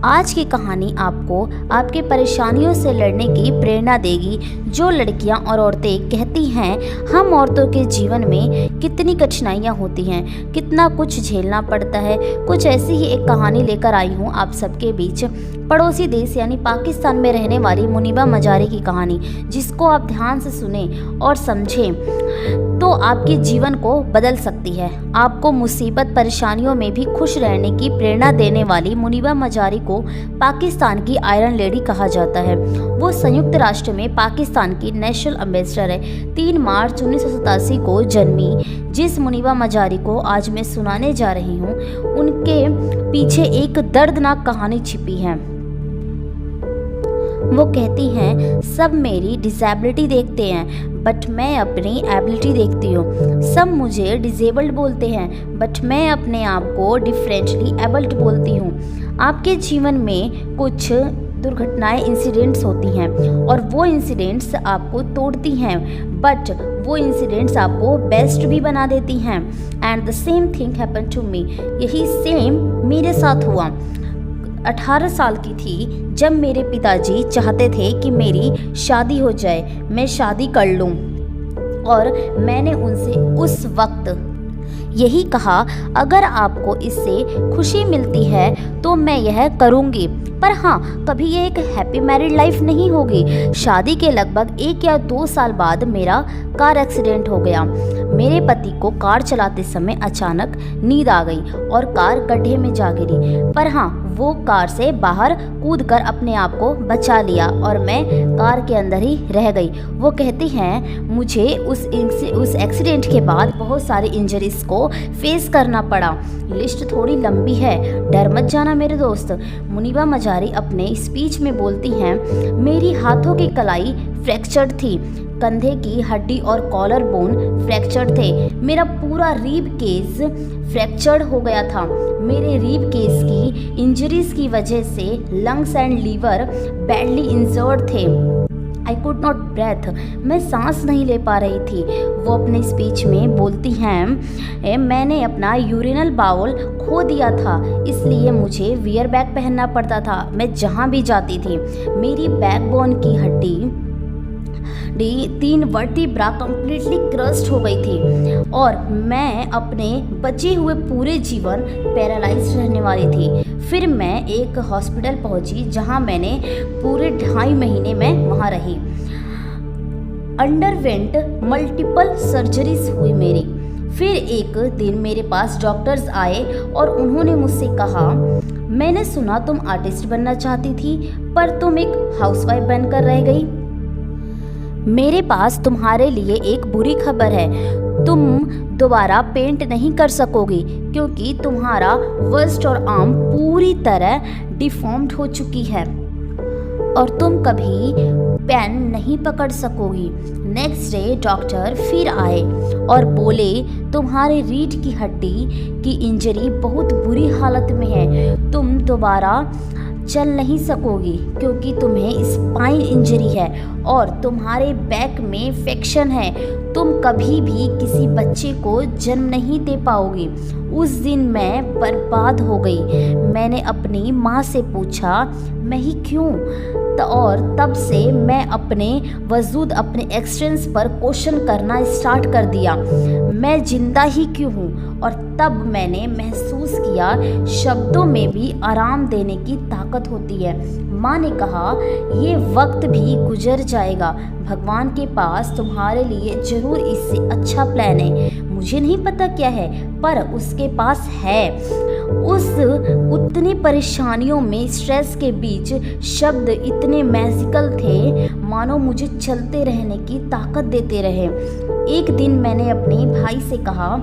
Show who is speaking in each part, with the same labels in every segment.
Speaker 1: आज की कहानी आपको आपकी परेशानियों से लड़ने की प्रेरणा देगी। जो लड़कियां और औरतें कहती हैं हम औरतों के जीवन में कितनी कठिनाइयां होती हैं, कितना कुछ झेलना पड़ता है, कुछ ऐसी ही एक कहानी लेकर आई हूं आप सबके बीच। पड़ोसी देश यानी पाकिस्तान में रहने वाली मुनीबा मजारी की कहानी, जिसको आप ध्यान से सुने और समझें तो आपके जीवन को बदल सकती है। आपको मुसीबत परेशानियों में भी खुश रहने की प्रेरणा देने वाली मुनीबा मजारी को पाकिस्तान की आयरन लेडी कहा जाता है। वो संयुक्त राष्ट्र में पाकिस्तान की नेशनल एम्बेसडर है। 3 मार्च 1987 को जन्मी जिस मुनीबा मजारी को आज मैं सुनाने जा रही हूँ, उनके पीछे एक दर्दनाक कहानी छिपी है। वो कहती हैं सब मेरी डिसेबिलिटी देखते हैं बट मैं अपनी एबिलिटी देखती हूँ। सब मुझे डिसेबल्ड बोलते हैं बट मैं अपने आप को डिफरेंटली एबल्ड बोलती हूँ। आपके जीवन में कुछ दुर्घटनाएं इंसिडेंट्स होती हैं और वो इंसिडेंट्स आपको तोड़ती हैं बट वो इंसिडेंट्स आपको बेस्ट भी बना देती हैं। And the same thing happen to me. यही सेम मेरे साथ हुआ। 18 साल की थी जब मेरे पिताजी चाहते थे कि मेरी शादी हो जाए, मैं शादी कर लूं, और मैंने उनसे उस वक्त यही कहा अगर आपको इससे खुशी मिलती है तो मैं यह करूंगी, पर हाँ कभी ये एक हैप्पी मैरिड लाइफ नहीं होगी। शादी के लगभग 1 या 2 साल बाद मेरा कार एक्सीडेंट हो गया। मेरे पति को कार चलाते समय अचानक नींद आ गई और कार गड्ढे में जा गिरी, पर हाँ वो कार से बाहर कूदकर अपने आप को बचा लिया और मैं कार के अंदर ही रह गई। वो कहती हैं मुझे उस एक्सीडेंट के बाद बहुत सारी इंजरीज को फेस करना पड़ा। लिस्ट थोड़ी लंबी है, डर मत जाना मेरे दोस्त। मुनीबा मजारी अपने स्पीच में बोलती हैं मेरी हाथों की कलाई फ्रैक्चर्ड थी, कंधे की हड्डी और कॉलर बोन फ्रैक्चर्ड थे, मेरा पूरा रीब केस फ्रैक्चर्ड हो गया था। मेरे रीब केस की इंजरीज की वजह से lungs and liver badly injured थे। आई कुड नॉट ब्रेथ, मैं सांस नहीं ले पा रही थी। वो अपने स्पीच में बोलती हैं मैंने अपना यूरिनल बाउल खो दिया था, इसलिए मुझे वियर बैग पहनना पड़ता था मैं जहाँ भी जाती थी। मेरी बैकबोन की हड्डी 3 वर्टिब्रा कम्प्लीटली क्रस्ट हो गई थी और मैं अपने बचे हुए पूरे जीवन पैरालाइज्ड रहने वाली थी। फिर मैं एक हॉस्पिटल पहुंची जहां मैंने पूरे 2.5 महीने में वहां रही। अंडरवेंट मल्टीपल सर्जरीज हुई मेरी। फिर एक दिन मेरे पास डॉक्टर्स आए और उन्होंने मुझसे कहा मैंने सुना तुम आर्टिस्ट बनना चाहती थी पर तुम एक हाउसवाइफ बनकर रह गई। मेरे पास तुम्हारे लिए एक बुरी खबर है, तुम दोबारा पेंट नहीं कर सकोगी क्योंकि तुम्हारा वर्स्ट और आर्म पूरी तरह डिफॉर्म्ड हो चुकी है और तुम कभी पेन नहीं पकड़ सकोगी। नेक्स्ट डे डॉक्टर फिर आए और बोले तुम्हारे रीढ़ की हड्डी की इंजरी बहुत बुरी हालत में है, तुम दोबारा चल नहीं सकोगी क्योंकि तुम्हें स्पाइन इंजरी है और तुम्हारे बैक में फ्रैक्चर है, तुम कभी भी किसी बच्चे को जन्म नहीं दे पाओगी। उस दिन मैं बर्बाद हो गई। मैंने अपनी माँ से पूछा मैं ही क्यों, और तब से मैं अपने वजूद अपने एक्सटेंस पर क्वेश्चन करना स्टार्ट कर दिया, मैं जिंदा ही क्यों हूँ। और तब मैंने महसूस किया शब्दों में भी आराम देने की ताकत होती है। माँ ने कहा ये वक्त भी गुजर जाएगा, भगवान के पास तुम्हारे लिए जरूर इससे अच्छा प्लान है। मुझे नहीं पता क्या है पर उसके पास है। उतनी परेशानियों में स्ट्रेस के बीच शब्द इतने मैजिकल थे मानो मुझे चलते रहने की ताकत देते रहे। एक दिन मैंने अपने भाई से कहा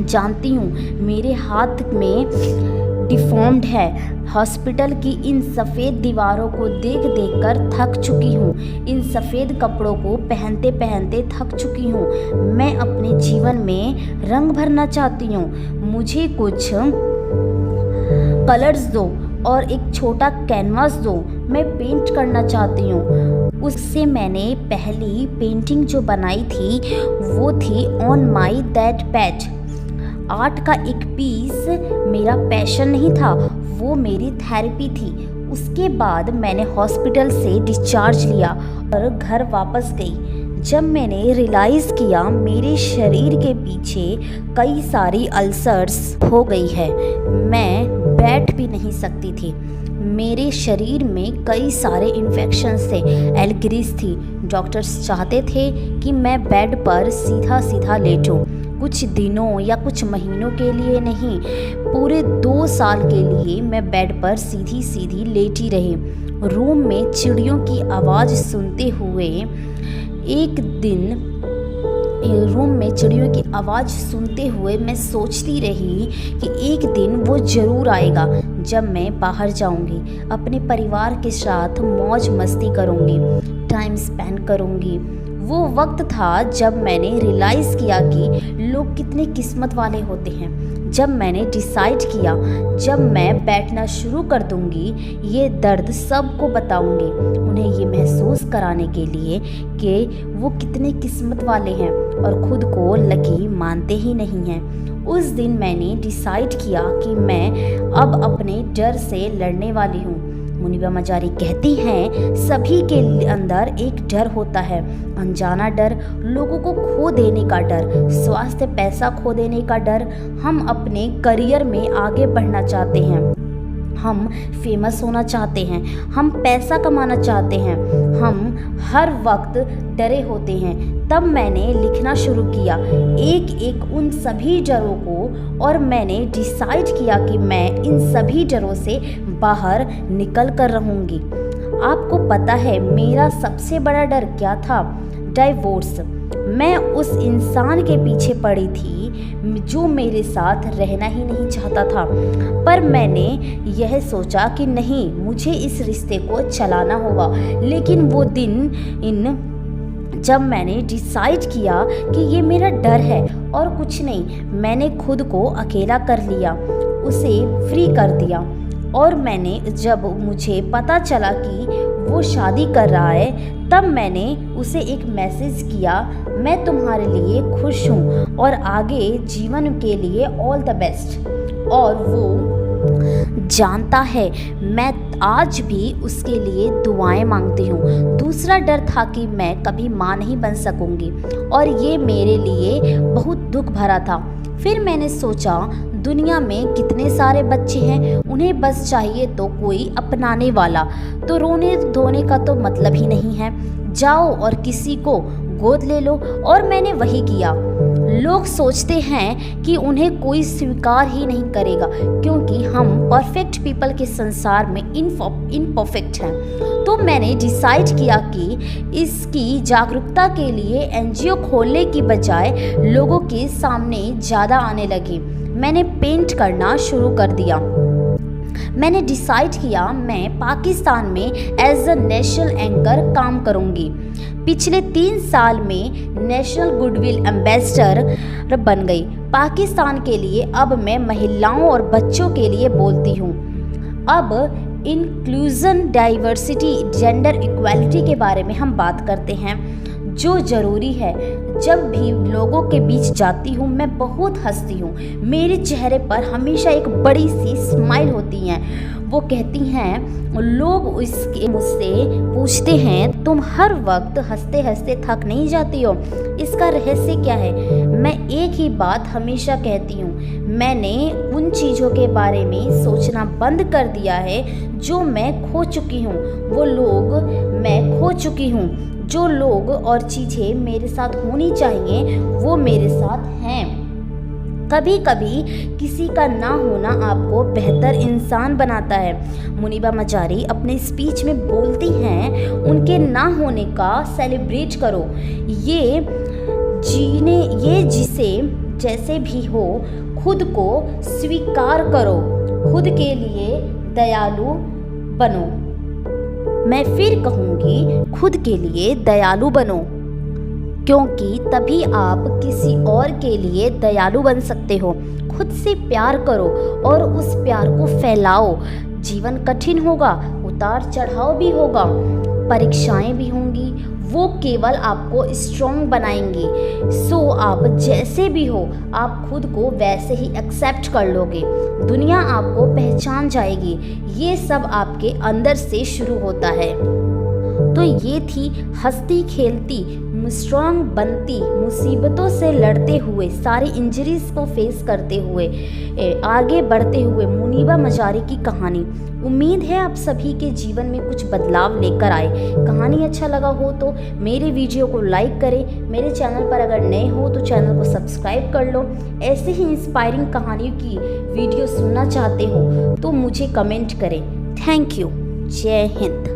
Speaker 1: जानती हूँ मेरे हाथ में डिफॉर्म्ड है, हॉस्पिटल की इन सफ़ेद दीवारों को देख देख कर थक चुकी हूँ, इन सफ़ेद कपड़ों को पहनते पहनते थक चुकी हूँ। मैं अपने जीवन में रंग भरना चाहती हूँ, मुझे कुछ कलर्स दो और एक छोटा कैनवास दो, मैं पेंट करना चाहती हूँ। उससे मैंने पहली पेंटिंग जो बनाई थी वो थी on my that patch. Art का एक पीस मेरा पैशन नहीं था, वो मेरी थेरेपी थी। उसके बाद मैंने हॉस्पिटल से डिस्चार्ज लिया और घर वापस गई। जब मैंने रियलाइज़ किया मेरे शरीर के पीछे कई सारी अल्सर्स हो गई है, मैं बैठ भी नहीं सकती थी। मेरे शरीर में कई सारे इन्फेक्शंस थे, एलर्जीज थी। डॉक्टर्स चाहते थे कि मैं बेड पर सीधा सीधा लेटूं। कुछ दिनों या कुछ महीनों के लिए नहीं, पूरे 2 साल के लिए मैं बेड पर सीधी सीधी लेटी रही। रूम में चिड़ियों की आवाज़ सुनते हुए एक दिन मैं सोचती रही कि एक दिन वो ज़रूर आएगा जब मैं बाहर जाऊंगी, अपने परिवार के साथ मौज मस्ती करूंगी, टाइम स्पेंड करूंगी। वो वक्त था जब मैंने रियलाइज़ किया कि लोग कितने किस्मत वाले होते हैं। जब मैंने डिसाइड किया जब मैं बैठना शुरू कर दूंगी, ये दर्द सबको बताऊंगी, उन्हें ये महसूस कराने के लिए कि वो कितने किस्मत वाले हैं और ख़ुद को लकी मानते ही नहीं हैं। उस दिन मैंने डिसाइड किया कि मैं अब अपने डर से लड़ने वाली हूँ। मुनीबा मजारी कहती हैं सभी के अंदर एक डर होता है, अनजाना डर, लोगों को खो देने का डर, स्वास्थ्य पैसा खो देने का डर। हम अपने करियर में आगे बढ़ना चाहते हैं, हम फेमस होना चाहते हैं, हम पैसा कमाना चाहते हैं, हम हर वक्त डरे होते हैं। तब मैंने लिखना शुरू किया एक एक उन सभी डरों को, और मैंने डिसाइड किया कि मैं इन सभी डरों से बाहर निकल कर रहूँगी। आपको पता है मेरा सबसे बड़ा डर क्या था? डाइवोर्स। मैं उस इंसान के पीछे पड़ी थी जो मेरे साथ रहना ही नहीं चाहता था, पर मैंने यह सोचा कि नहीं, मुझे इस रिश्ते को चलाना होगा। लेकिन वो दिन जब मैंने डिसाइड किया कि ये मेरा डर है और कुछ नहीं, मैंने खुद को अकेला कर लिया, उसे फ्री कर दिया। और जब मुझे पता चला कि वो शादी कर रहा है, तब मैंने उसे एक मैसेज किया, मैं तुम्हारे लिए खुश हूँ और आगे जीवन के लिए ऑल द बेस्ट। और वो जानता है मैं आज भी उसके लिए दुआएं मांगती हूँ। दूसरा डर था कि मैं कभी माँ नहीं बन सकूँगी, और ये मेरे लिए बहुत दुख भरा था। फिर मैंने सोचा दुनिया में कितने सारे बच्चे हैं, उन्हें बस चाहिए तो कोई अपनाने वाला, तो रोने धोने का तो मतलब ही नहीं है, जाओ और किसी को गोद ले लो। और मैंने वही किया। लोग सोचते हैं कि उन्हें कोई स्वीकार ही नहीं करेगा क्योंकि हम परफेक्ट पीपल के संसार में इनपरफेक्ट हैं। तो मैंने डिसाइड किया कि इसकी जागरूकता के लिए एनजीओ खोलने की बजाय लोगों के सामने ज़्यादा आने लगी। मैंने पेंट करना शुरू कर दिया। मैंने डिसाइड किया मैं पाकिस्तान में एज अ नेशनल एंकर काम करूंगी। पिछले 3 साल में नेशनल गुडविल एम्बेसडर बन गई पाकिस्तान के लिए। अब मैं महिलाओं और बच्चों के लिए बोलती हूँ। अब इंक्लूजन, डाइवर्सिटी, जेंडर इक्वालिटी के बारे में हम बात करते हैं, जो ज़रूरी है। जब भी लोगों के बीच जाती हूँ मैं बहुत हंसती हूँ, मेरे चेहरे पर हमेशा एक बड़ी सी स्माइल होती है। वो कहती हैं, लोग मुझसे पूछते हैं तुम हर वक्त हंसते हंसते थक नहीं जाती हो, इसका रहस्य क्या है? मैं एक ही बात हमेशा कहती हूँ, मैंने उन चीज़ों के बारे में सोचना बंद कर दिया है जो मैं खो चुकी हूँ। वो लोग मैं खो चुकी हूँ, जो लोग और चीज़ें मेरे साथ होनी चाहिए वो मेरे साथ हैं। कभी कभी किसी का ना होना आपको बेहतर इंसान बनाता है। मुनीबा मजारी अपने स्पीच में बोलती हैं, उनके ना होने का सेलिब्रेट करो। ये जिसे जैसे भी हो खुद को स्वीकार करो, खुद के लिए दयालु बनो। मैं फिर कहूँगी, खुद के लिए दयालु बनो, क्योंकि तभी आप किसी और के लिए दयालु बन सकते हो। खुद से प्यार करो और उस प्यार को फैलाओ। जीवन कठिन होगा, उतार चढ़ाव भी होगा, परीक्षाएं भी होंगी, वो केवल आपको स्ट्रॉन्ग बनाएंगी। सो आप जैसे भी हो, आप खुद को वैसे ही एक्सेप्ट कर लोगे। दुनिया आपको पहचान जाएगी। ये सब आपके अंदर से शुरू होता है। तो ये थी हंसती खेलती, स्ट्रॉन्ग बनती, मुसीबतों से लड़ते हुए, सारी इंजरीज को फेस करते हुए आगे बढ़ते हुए मुनीबा मजारी की कहानी। उम्मीद है आप सभी के जीवन में कुछ बदलाव लेकर आए। कहानी अच्छा लगा हो तो मेरे वीडियो को लाइक करें। मेरे चैनल पर अगर नए हो तो चैनल को सब्सक्राइब कर लो। ऐसे ही इंस्पायरिंग कहानियों की वीडियो सुनना चाहते हो तो मुझे कमेंट करें। Thank you. जय हिंद।